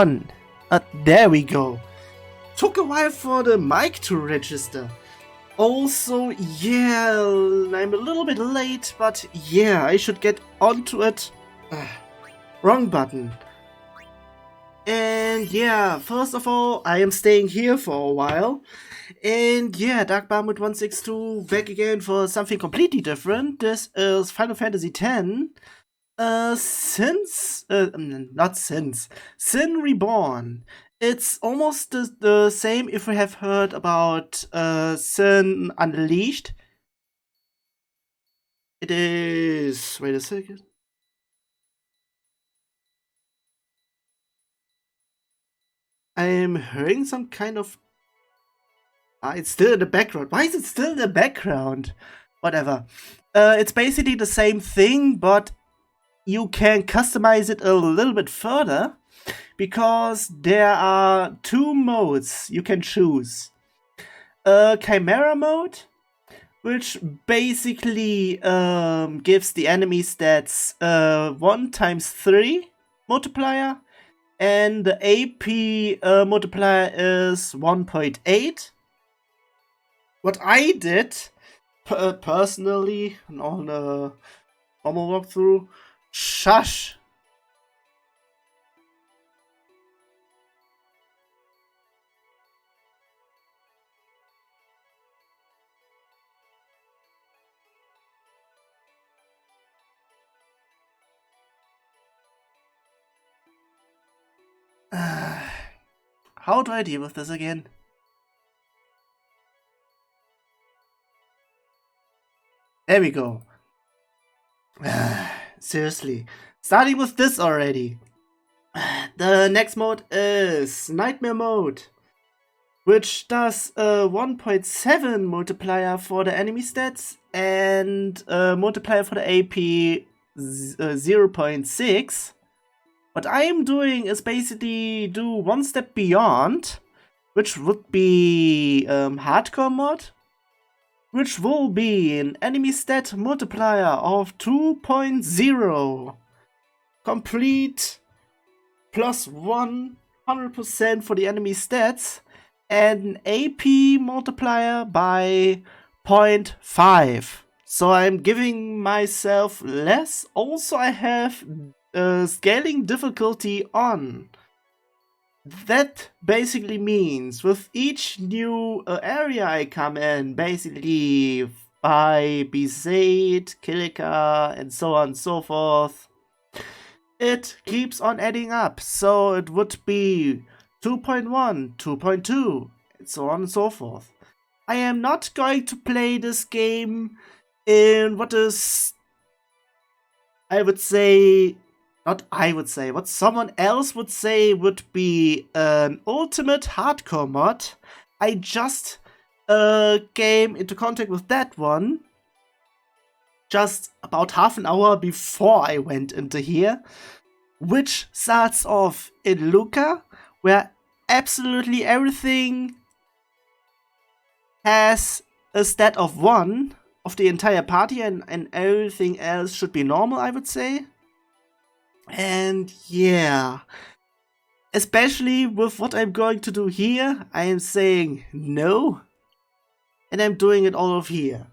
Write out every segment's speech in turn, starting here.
On. There we go. Took a while for the mic to register. Also, yeah, I'm a little bit late, but yeah, I should get onto it. Wrong button. And yeah, first of all, I am staying here for a while. And yeah, DD.MM.YYYY back again for something completely different. This is Final Fantasy X. Sin Reborn. It's almost the same if we have heard about Sin Unleashed. It is... wait a second. I'm hearing some kind of... it's still in the background. Why is it still in the background? Whatever. It's basically the same thing, but you can customize it a little bit further, because there are two modes you can choose. Chimera mode, which basically gives the enemy stats 1x3 multiplier, and the AP multiplier is 1.8. What I did personally on a normal walkthrough, shush. How do I deal with this again? There we go. Seriously. Starting with this already. The next mode is Nightmare mode, which does a 1.7 multiplier for the enemy stats and a multiplier for the AP 0.6. What I am doing is basically do one step beyond, which would be Hardcore mod, which will be an enemy stat multiplier of 2.0. Complete plus 100% for the enemy stats, and an AP multiplier by 0.5. So I'm giving myself less. Also, I have scaling difficulty on. That basically means with each new area I come in, basically by Besaid, Kilika, and so on and so forth, it keeps on adding up. So it would be 2.1, 2.2, and so on and so forth. I am not going to play this game in what is, what someone else would say would be an ultimate hardcore mod. I just came into contact with that one just about half an hour before I went into here, which starts off in Luca, where absolutely everything has a stat of 1 of the entire party, and everything else should be normal, I would say. And yeah, especially with what I'm going to do here, I am saying no, and I'm doing it all of here.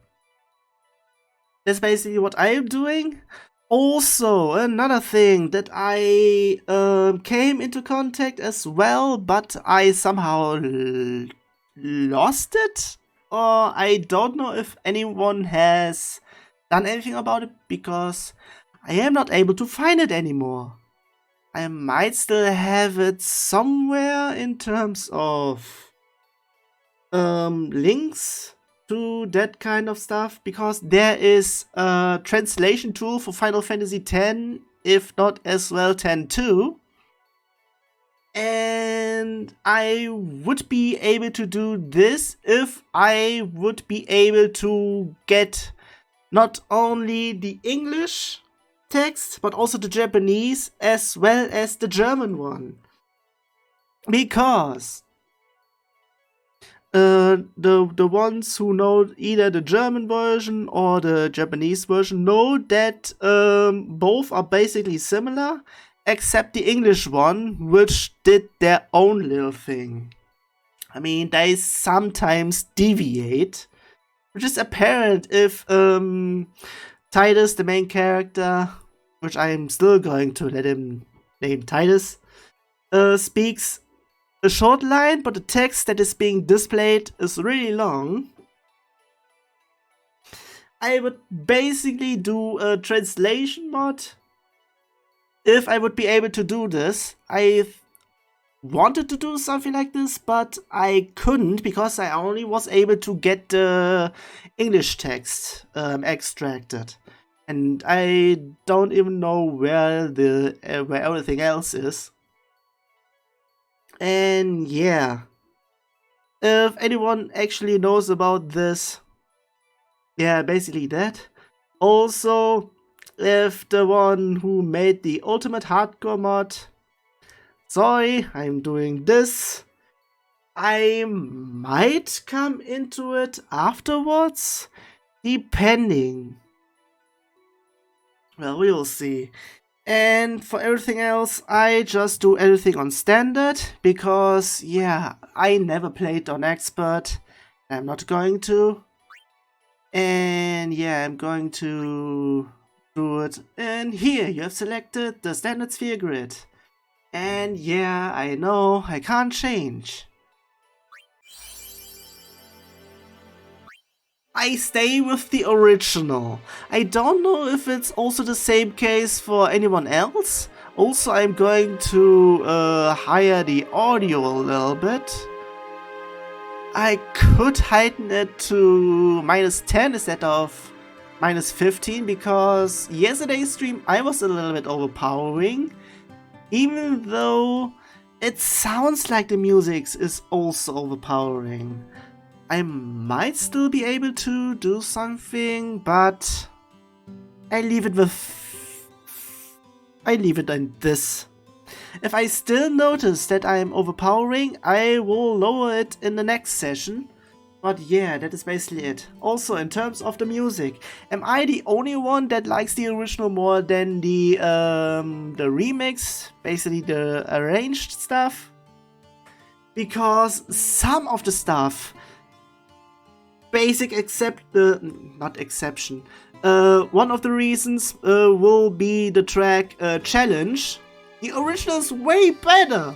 That's basically what I am doing. Also, another thing that I came into contact as well, but I somehow lost it, or I don't know if anyone has done anything about it, because I am not able to find it anymore. I might still have it somewhere in terms of links to that kind of stuff, because there is a translation tool for Final Fantasy X, if not as well X-2. And I would be able to do this if I would be able to get not only the English text, but also the Japanese as well as the German one. Because the ones who know either the German version or the Japanese version know that both are basically similar, except the English one, which did their own little thing. I mean, they sometimes deviate, which is apparent if Titus, the main character, which I am still going to let him name Titus, speaks a short line, but the text that is being displayed is really long. I would basically do a translation mod if I would be able to do this. I wanted to do something like this, but I couldn't because I only was able to get the English text extracted, and I don't even know where where everything else is. And yeah, if anyone actually knows about this, yeah, basically that. Also, if the one who made the ultimate hardcore mod, sorry, I'm doing this. I might come into it afterwards, depending. Well, we will see. And for everything else, I just do everything on standard, because, yeah, I never played on expert. I'm not going to. And yeah, I'm going to do it. And here, you have selected the standard sphere grid. And yeah, I know, I can't change. I stay with the original. I don't know if it's also the same case for anyone else. Also, I'm going to higher the audio a little bit. I could heighten it to -10 instead of -15, because yesterday's stream I was a little bit overpowering. Even though it sounds like the music is also overpowering. I might still be able to do something, but I leave it in this. If I still notice that I am overpowering, I will lower it in the next session. But yeah, that is basically it. Also, in terms of the music, am I the only one that likes the original more than the remix, basically the arranged stuff? Because some of the stuff, basic except not exception. One of the reasons will be the track Challenge. The original is way better.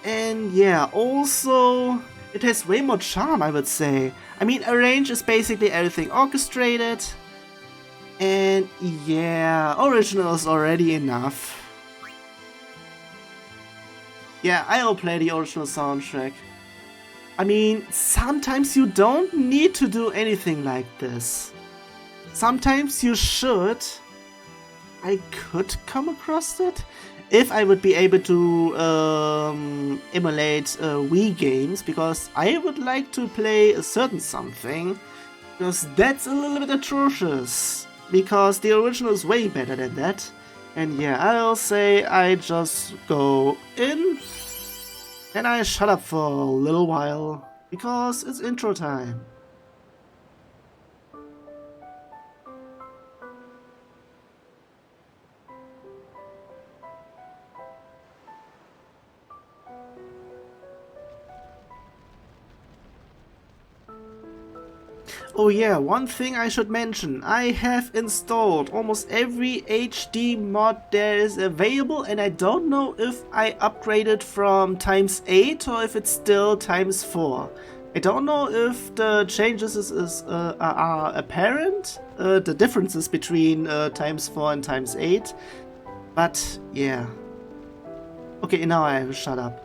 And yeah, also it has way more charm, I would say. I mean, Arrange is basically everything orchestrated. And yeah, original is already enough. Yeah, I'll play the original soundtrack. I mean, sometimes you don't need to do anything like this. Sometimes you should. I could come across it if I would be able to emulate Wii games, because I would like to play a certain something, because that's a little bit atrocious, because the original is way better than that. And yeah, I'll say I just go in and I shut up for a little while, because it's intro time. Oh yeah, one thing I should mention, I have installed almost every HD mod there is available, and I don't know if I upgraded from ×8 or if it's still ×4. I don't know if the changes are apparent, the differences between ×4 and ×8, but yeah. Okay, now I will shut up.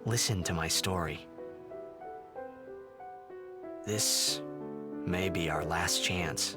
listen to my story. This may be our last chance.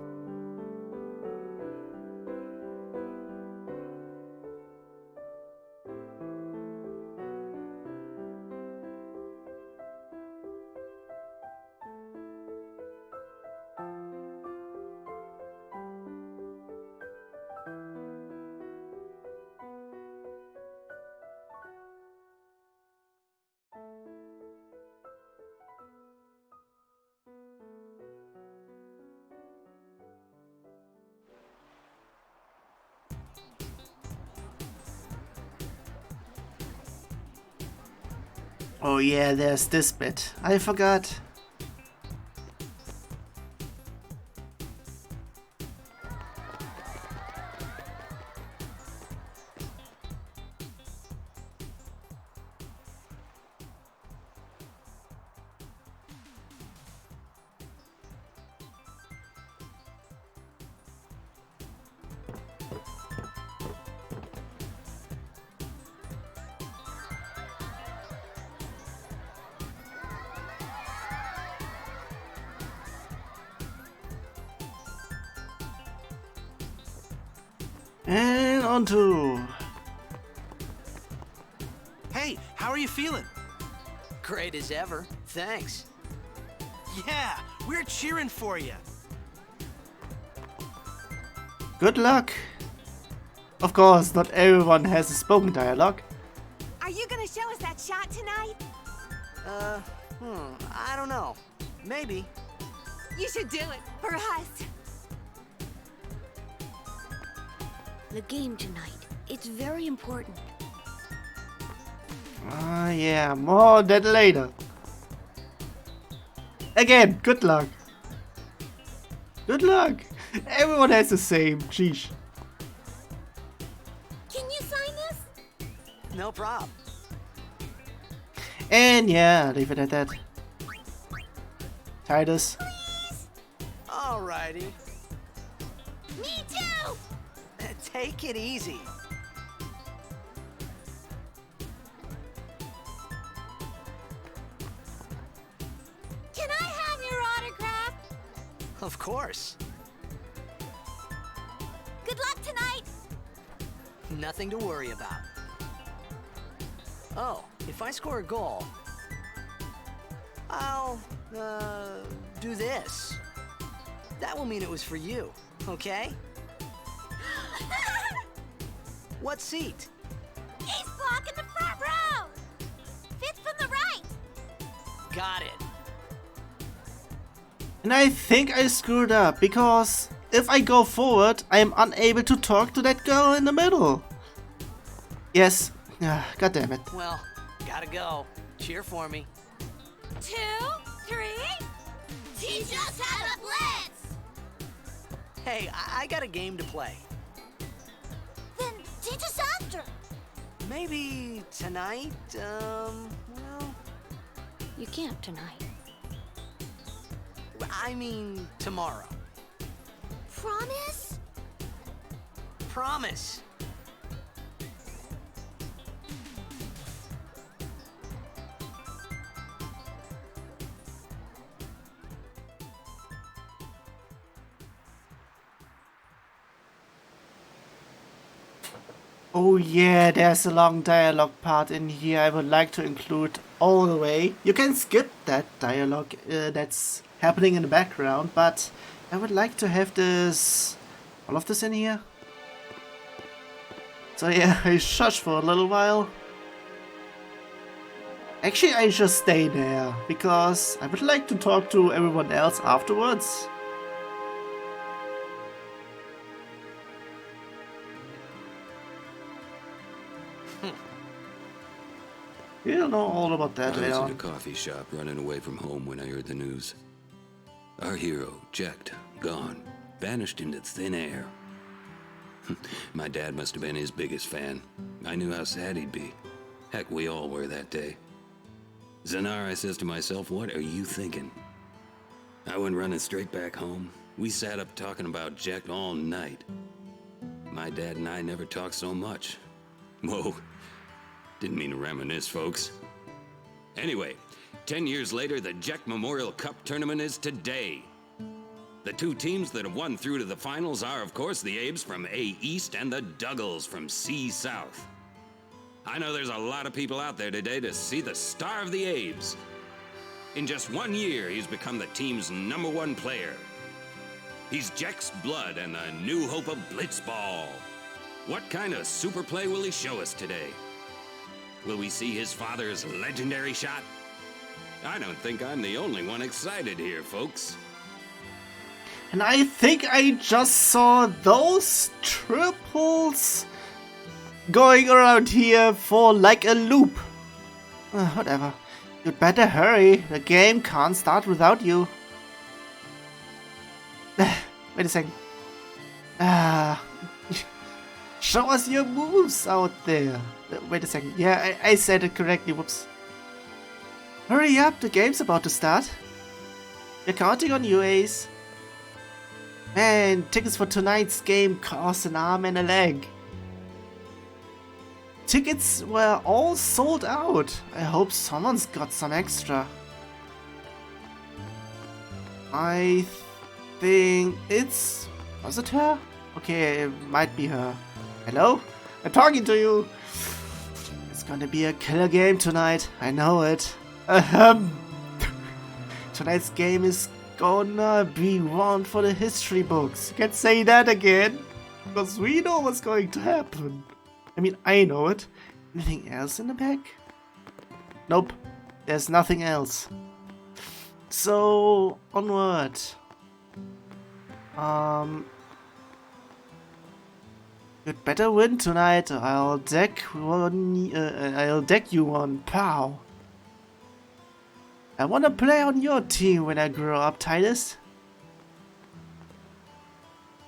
Oh yeah, there's this bit. I forgot. And on to... Hey, how are you feeling? Great as ever. Thanks. Yeah, we're cheering for you. Good luck. Of course, not everyone has a spoken dialogue. Are you gonna show us that shot tonight? I don't know. Maybe. You should do it for us. The game tonight. It's very important. Ah, yeah, more on that later. Again, good luck. Good luck. Everyone has the same. Sheesh. Can you sign this? No problem. And yeah, leave it at that. Titus. Alrighty. Me too! Take it easy. Can I have your autograph? Of course. Good luck tonight! Nothing to worry about. Oh, if I score a goal, I'll, do this. That will mean it was for you, okay? What seat? He's blocking the front row! Fifth from the right! Got it. And I think I screwed up, because if I go forward, I am unable to talk to that girl in the middle. Yes. God damn it. Well, gotta go. Cheer for me. 2, 3... Teach us how to blitz! Hey, I got a game to play. Then teach us after! Maybe tonight, well, You can't tonight. I mean tomorrow. Promise? Promise. Oh yeah, there's a long dialogue part in here I would like to include all the way. You can skip that dialogue that's happening in the background, but I would like to have this, all of this in here. So yeah, I shush for a little while. Actually, I just stay there, because I would like to talk to everyone else afterwards. We'll know all about that I later was in on. a coffee shop running away from home when I heard the news. Our hero, checked, gone, vanished into thin air. My dad must have been his biggest fan. I knew how sad he'd be. Heck, we all were that day. Zanar, I says to myself, what are you thinking? I went running straight back home. We sat up talking about Jack all night. My dad and I never talked so much. Whoa. Didn't mean to reminisce, folks. Anyway, 10 years later, the Jack Memorial Cup tournament is today. The two teams that have won through to the finals are, of course, the Abes from A East and the Duggles from C South. I know there's a lot of people out there today to see the star of the Abes. In just 1 year, he's become the team's #1 player. He's Jack's blood and the new hope of Blitzball. What kind of super play will he show us today? Will we see his father's legendary shot? I don't think I'm the only one excited here, folks. And I think I just saw those triples going around here for like a loop. Whatever. You'd better hurry. The game can't start without you. Wait a second. Show us your moves out there. Wait a second. Yeah, I said it correctly. Whoops. Hurry up. The game's about to start. We're counting on you, Ace. Man, tickets for tonight's game cost an arm and a leg. Tickets were all sold out. I hope someone's got some extra. I think it's... Was it her? Okay, it might be her. Hello? I'm talking to you. It's gonna be a killer game tonight. I know it. Tonight's game is gonna be one for the history books. You can say that again. Because we know what's going to happen. I mean, I know it. Anything else in the pack? Nope. There's nothing else. So, onward. You'd better win tonight. I'll deck you one. Pow. I wanna play on your team when I grow up, Titus.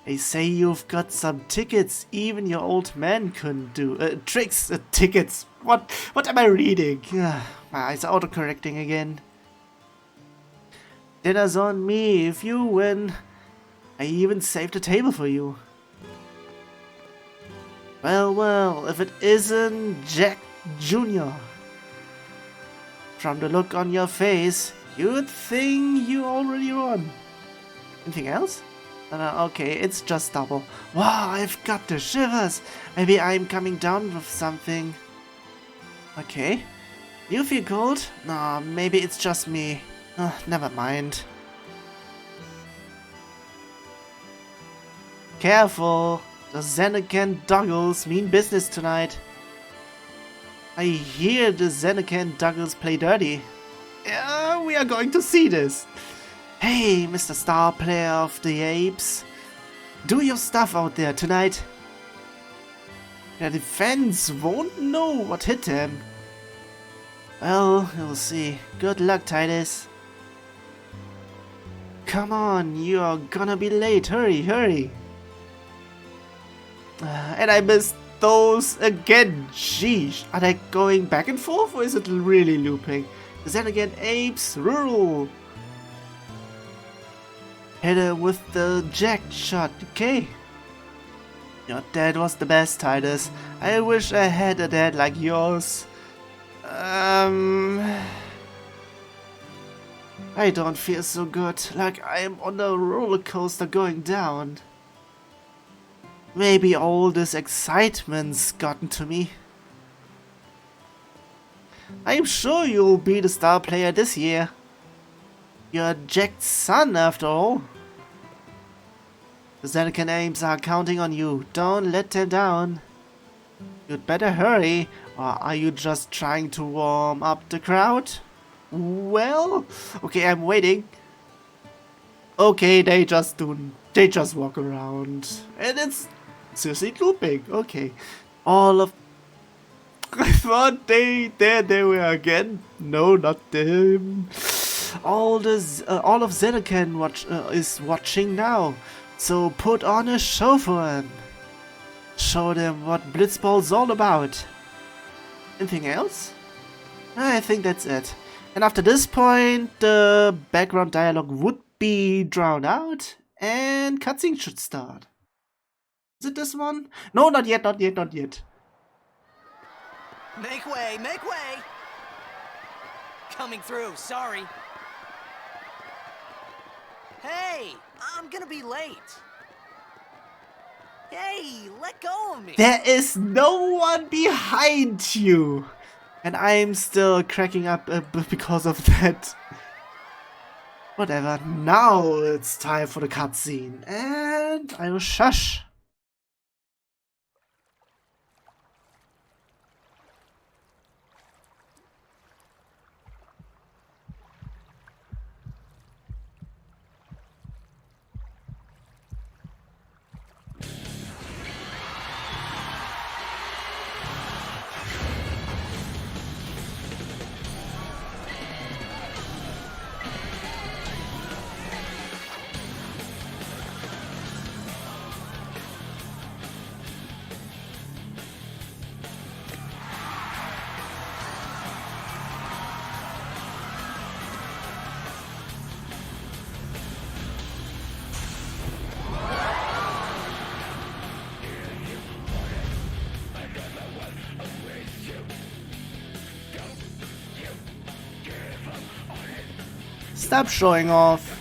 They say you've got some tickets even your old man couldn't do. Tickets. What am I reading? My eyes are autocorrecting again. Dinner's on me if you win. I even saved a table for you. Well, if it isn't Jack Jr. From the look on your face, you'd think you already won. Anything else? Okay, it's just double. Wow, I've got the shivers. Maybe I'm coming down with something. Okay. You feel cold? No, maybe it's just me. Never mind. Careful. The Zanarkand Duggles mean business tonight. I hear the Zanarkand Duggles play dirty. Yeah, we are going to see this. Hey, Mr. Star Player of the Apes. Do your stuff out there tonight. The defense won't know what hit them. Well, we'll see. Good luck, Titus. Come on, you're gonna be late. Hurry. And I missed those again. Sheesh. Are they going back and forth or is it really looping? Then again, Apes rule. Hit her with the jack shot, okay? Your dad was the best, Titus. I wish I had a dad like yours. I don't feel so good, like I'm on a roller coaster going down. Maybe all this excitement's gotten to me. I'm sure you'll be the star player this year. You're Jack's son, after all. The Zanarkand Apes are counting on you. Don't let them down. You'd better hurry, or are you just trying to warm up the crowd? Well, okay, I'm waiting. Okay, they just walk around, and it's seriously looping. Okay, I thought there they were again. No, not them. All of Zanarkand is watching now, so put on a show for them. Show them what Blitzball's all about. Anything else? I think that's it. And after this point, the background dialogue would be drowned out, and cutscene should start. Is it this one? No, not yet. Make way! coming through, sorry. Hey, I'm gonna be late. Hey, let go of me. There is no one behind you! And I'm still cracking up because of that. Whatever, now it's time for the cutscene. And I will shush. Stop showing off.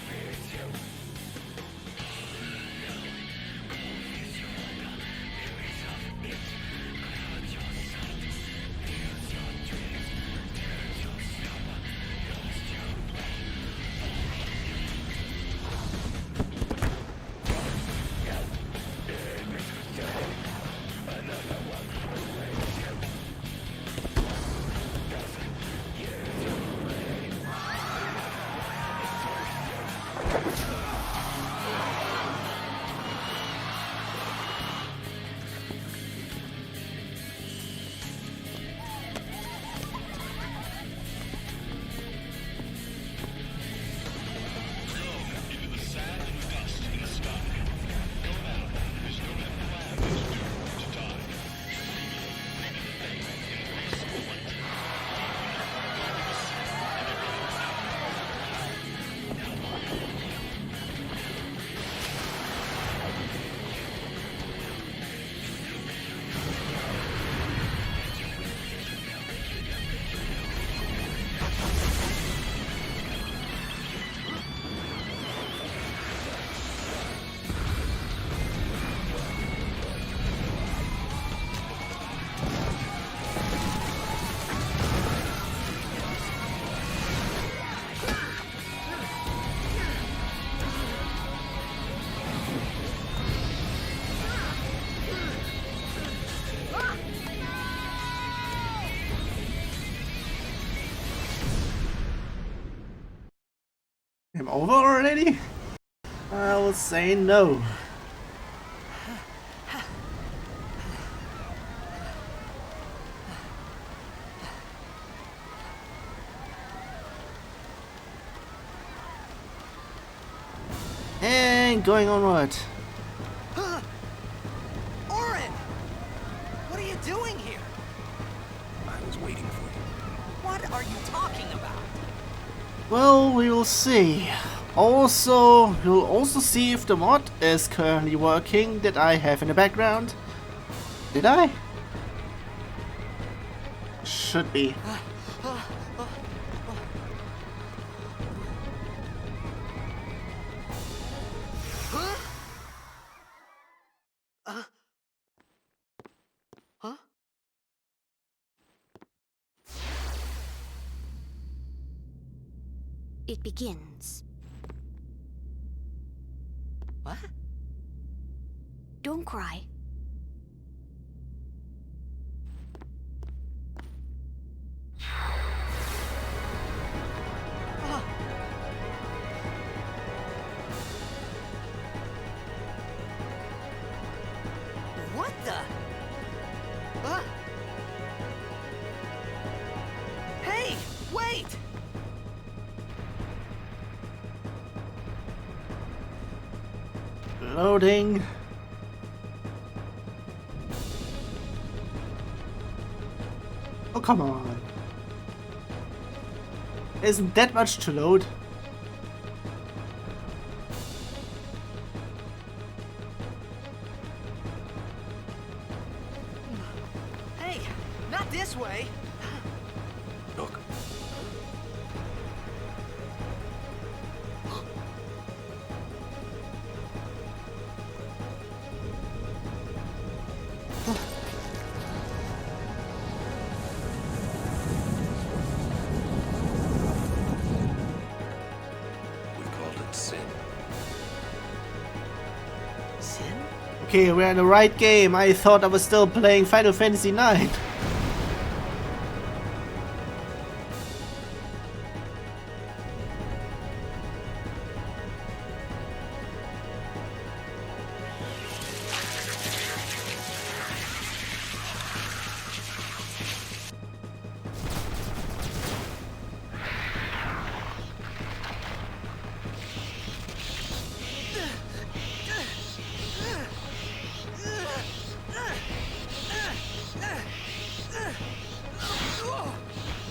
Game over already? I will say no. And going onward. Orin! What are you doing here? I was waiting for you. What are you talking about? Well, we will see. Also, we'll also see if the mod is currently working that I have in the background. Did I? Should be. Huh? It begins. What? Don't cry. What the? Huh? Hey, wait! Loading. Oh, come on. Isn't that much to load? Hey, not this way! Look, Okay, we're in the right game. I thought I was still playing Final Fantasy IX.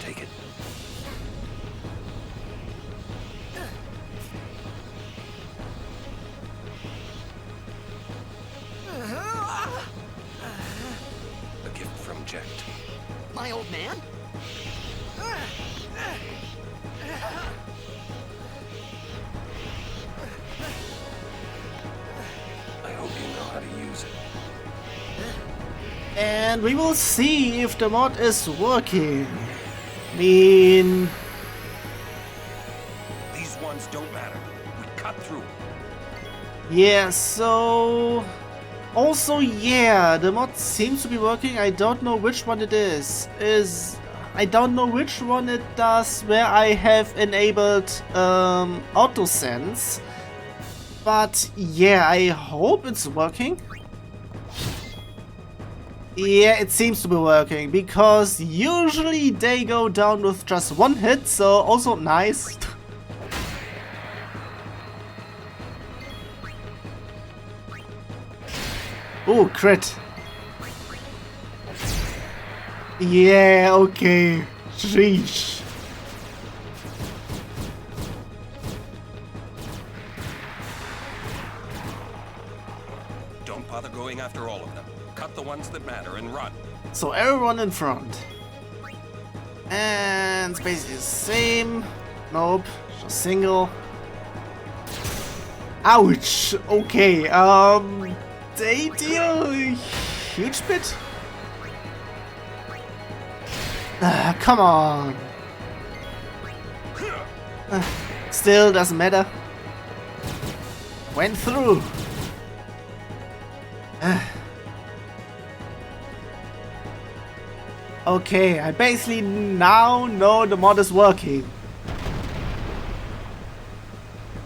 Take it. A gift from Jekt. My old man? I hope you know how to use it. And we will see if the mod is working. I mean, These ones don't matter. We cut through. yeah, so... Also, yeah, the mod seems to be working. I don't know which one it is. I don't know which one it does where I have enabled AutoSense. But yeah, I hope it's working. Yeah, it seems to be working, because usually they go down with just one hit, so also nice. Oh, crit. Yeah, okay. Sheesh. Don't bother going after all of them. Cut the ones that matter and run. So everyone in front. And it's basically the same. Nope, just single. Ouch! Okay, they deal a huge bit. Come on. Still doesn't matter. Went through. Okay, I basically now know the mod is working.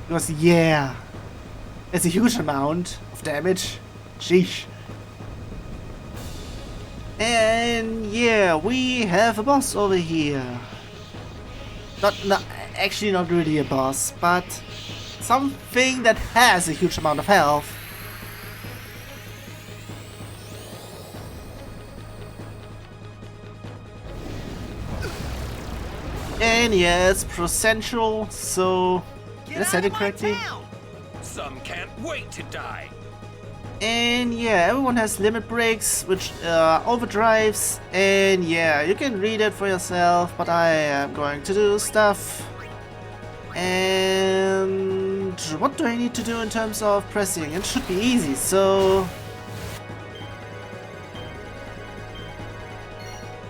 Because yeah, it's a huge amount of damage. Sheesh. And yeah, we have a boss over here. Actually not really a boss, but something that has a huge amount of health. And yeah, it's procentral, so did I say it correctly? Some can't wait to die. And yeah, everyone has limit breaks, which overdrives, and yeah, you can read it for yourself, but I am going to do stuff. And what do I need to do in terms of pressing? It should be easy, so...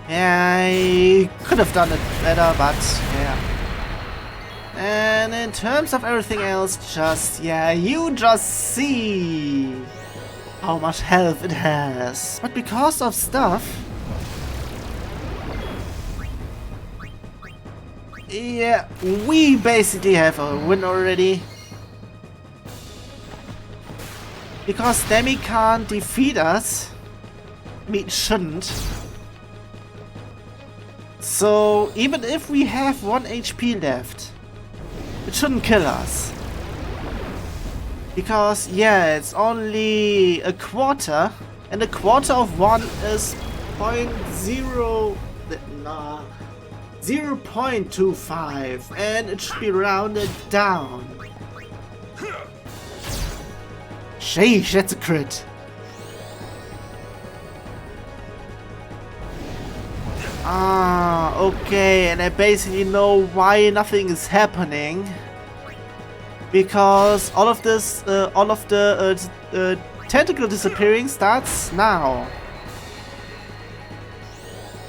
Yeah, I could have done it better, but yeah. And in terms of everything else, just, yeah, you just see how much health it has. But because of stuff... Yeah, we basically have a win already. Because Demi can't defeat us. I mean, shouldn't. So, even if we have 1 HP left, it shouldn't kill us. Because, yeah, it's only a quarter, and a quarter of 1 is 0.25, and it should be rounded down. Sheesh, that's a crit. Ah, okay, and I basically know why nothing is happening. Because all of this, all of the tentacle disappearing starts now.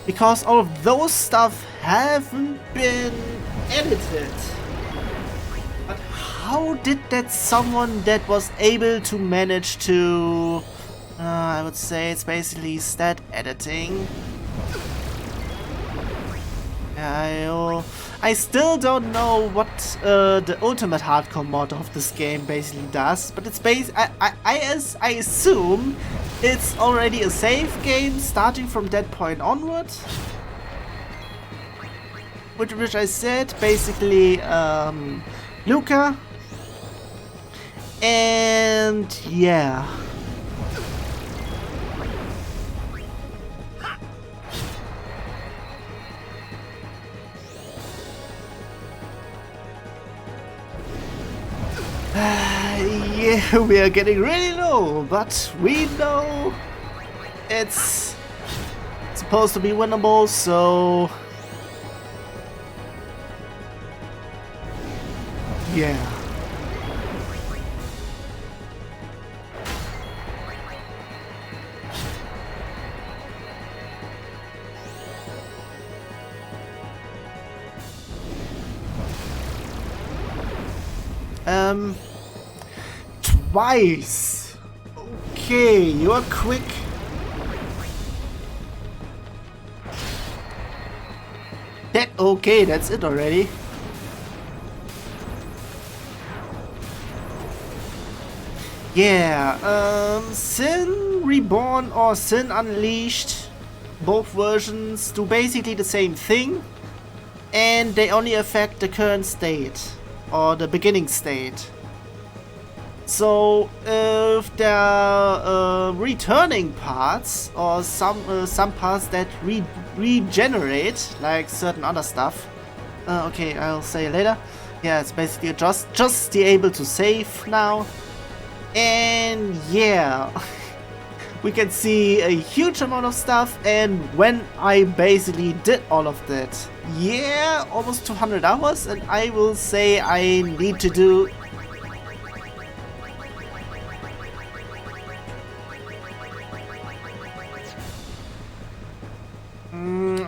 Because all of those stuff haven't been edited. But how did that someone that was able to manage to I would say it's basically stat editing. I still don't know what the ultimate hardcore mod of this game basically does, but it's I assume it's already a save game starting from that point onward. Which I said basically Luca, and yeah. Yeah, we are getting really low, but we know it's supposed to be winnable, so yeah. Twice. Okay, you're quick. Okay, that's it already. Yeah, Sin Reborn or Sin Unleashed, both versions do basically the same thing, and they only affect the current state or the beginning state. So if there are returning parts or some parts that regenerate, like certain other stuff. Okay, I'll say later. Yeah, it's basically just the able to save now. And yeah, we can see a huge amount of stuff, and when I basically did all of that, yeah, almost 200 hours, and I will say I need to do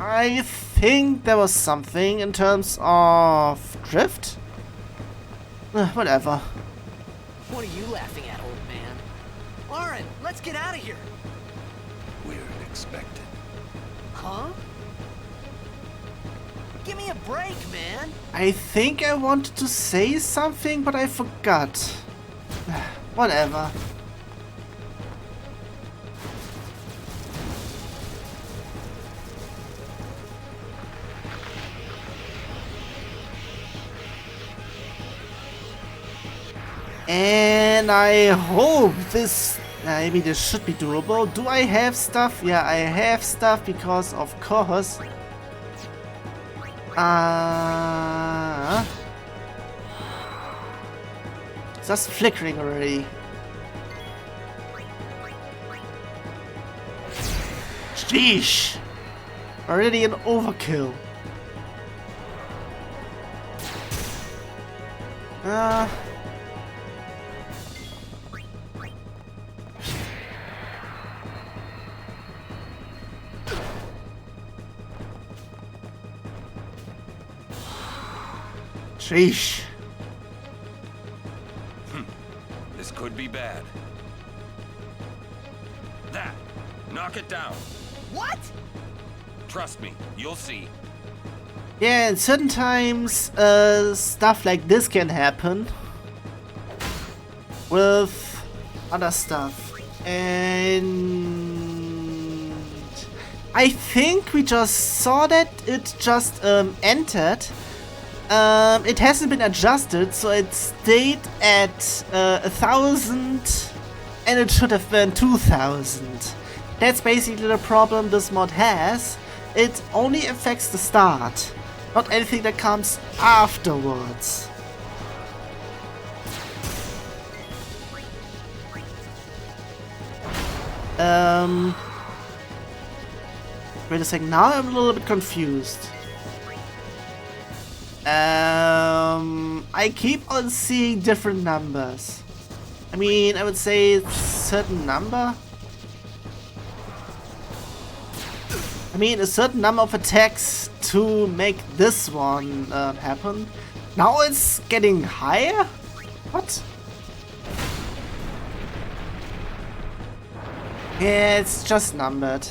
I think there was something in terms of drift. Whatever. What are you laughing at, old man? Lauren, let's get out of here. We're expected. Huh? Give me a break, man. I think I wanted to say something, but I forgot. Whatever. And I hope this, maybe this should be doable. Do I have stuff? Yeah, I have stuff because of course. Just flickering already. Sheesh. Already an overkill. Sheesh. This could be bad. That! Knock it down. What? Trust me, you'll see. Yeah, and certain times, stuff like this can happen with other stuff. And I think we just saw that it just entered. It hasn't been adjusted, so it stayed at 1,000 and it should have been 2,000. That's basically the problem this mod has. It only affects the start, not anything that comes afterwards. Wait a second, now I'm a little bit confused. I keep on seeing different numbers. I mean, I would say it's a certain number. I mean, a certain number of attacks to make this one happen. Now it's getting higher? What? It's just numbered.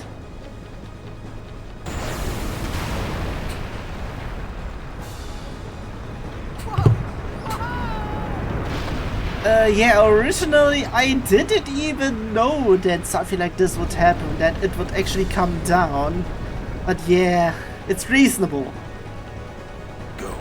Yeah, originally I didn't even know that something like this would happen, that it would actually come down. But yeah, it's reasonable. Go.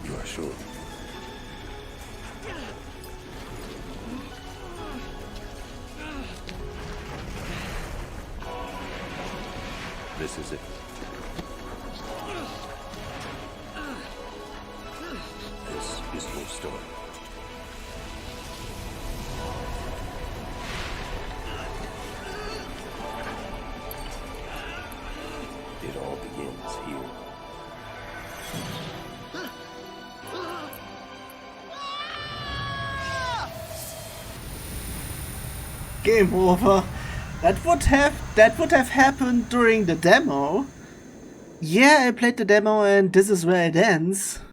You are sure? This is it. This is your story. It all begins here. Game over. That would have happened during the demo. Yeah, I played the demo and this is where it ends.